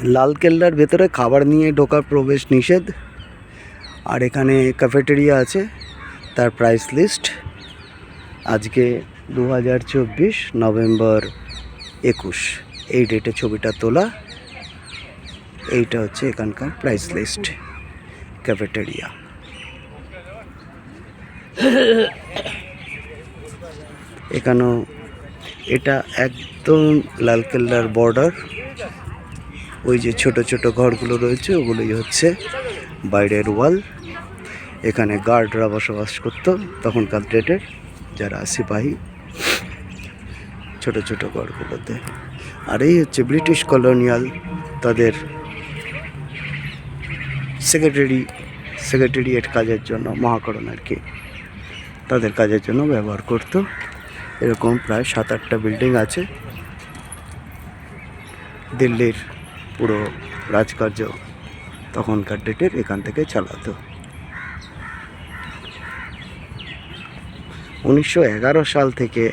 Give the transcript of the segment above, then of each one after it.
লালকেল্লার ভেতরে খাবার নিয়ে ঢোকার প্রবেশ নিষেধ। আর এখানে ক্যাফেটেরিয়া আছে, তার প্রাইস লিস্ট আজকে 2024 নভেম্বর 21 এই ডেটে ছবিটা তোলা। এইটা হচ্ছে এখানকার প্রাইস লিস্ট ক্যাফেটেরিয়া। এখানেও এটা একদম লালকেল্লার বর্ডার। ওই যে ছোট ছোট ঘরগুলো রয়েছে ওগুলোই হচ্ছে বাইরের ওয়াল। এখানে গার্ডরা বসবাস করতো তখনকার ডেটের, যারা সিপাহী, ছোট ছোট ঘরগুলোতে। আর এই হচ্ছে ব্রিটিশ কলোনিয়াল তাদের সেক্রেটারিয়েট কাজের জন্য, মহাকরণ আর কি, তাদের কাজের জন্য ব্যবহার করতো। এরকম প্রায় 7-8টা বিল্ডিং আছে। দিল্লির পুরো রাজকার্য তখনকার ডেটের এখান থেকে চালাতো। 1911 সাল থেকে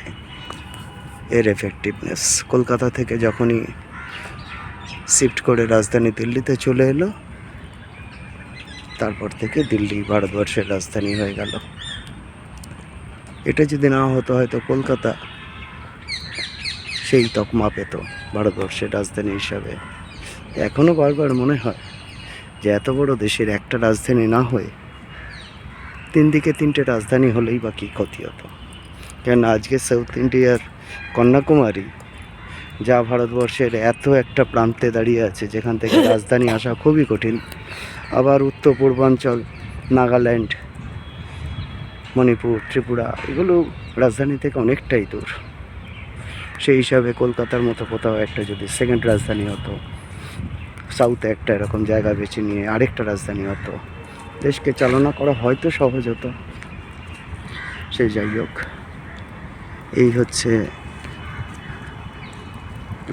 এর এফেক্টিভনেস। কলকাতা থেকে যখনই শিফট করে রাজধানী দিল্লিতে চলে এলো, তারপর থেকে দিল্লি ভারতবর্ষের রাজধানী হয়ে গেল। এটা যদি না হতো হয়তো কলকাতা সেই তকমা পেত ভারতবর্ষের রাজধানী হিসাবে। এখনও বারবার মনে হয় যে এত বড় দেশের একটা রাজধানী না হয়ে 3 দিকে 3টে রাজধানী হলেই বা কী ক্ষতি হতো। কেন আজকে সাউথ ইন্ডিয়ার কন্যাকুমারী যা ভারতবর্ষের এত একটা প্রান্তে দাঁড়িয়ে আছে, যেখান থেকে রাজধানী আসা খুবই কঠিন। আবার উত্তর পূর্বাঞ্চল, নাগাল্যান্ড, মণিপুর, ত্রিপুরা, এগুলো রাজধানী থেকে অনেকটাই দূর। সেই হিসাবে কলকাতার মতো কোথাও একটা যদি সেকেন্ড রাজধানী হতো, সাউথে একটা এরকম জায়গা বেছে নিয়ে আরেকটা রাজধানী হতো, দেশকে চালনা করা হয়তো সহজ হতো। সেই যাই হোক, এই হচ্ছে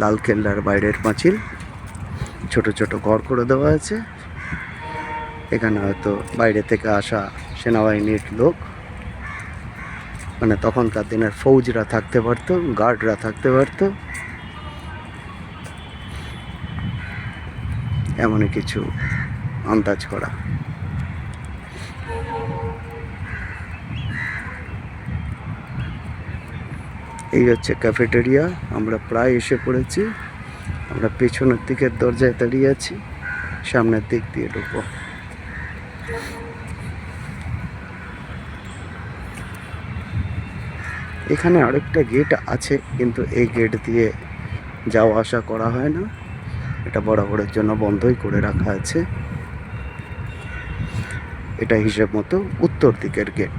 লালকেল্লার বাইরের পাঁচিল। ছোট ছোট ঘর করে দেওয়া আছে। এখানে হয়তো বাইরে থেকে আসা সেনাবাহিনীর লোক, মানে তখনকার দিনের ফৌজরা থাকতে পারতো, গার্ডরা থাকতে পারতো, এমনই কিছু আন্দাজ করা। এই হচ্ছে ক্যাফেটেরিয়া। আমরা প্রায় এসে পড়েছি। আমরা পেছনের দিকের দরজায় দাঁড়িয়ে আছি, সামনের দিক দিয়ে ঢুকবো। এখানে আরেকটা গেট আছে, কিন্তু এই গেট দিয়ে যাওয়া আসা করা হয় না। এটা বরাবরের জন্য বন্ধই করে রাখা আছে। এটা হিসেব মতো উত্তর দিকের গেট।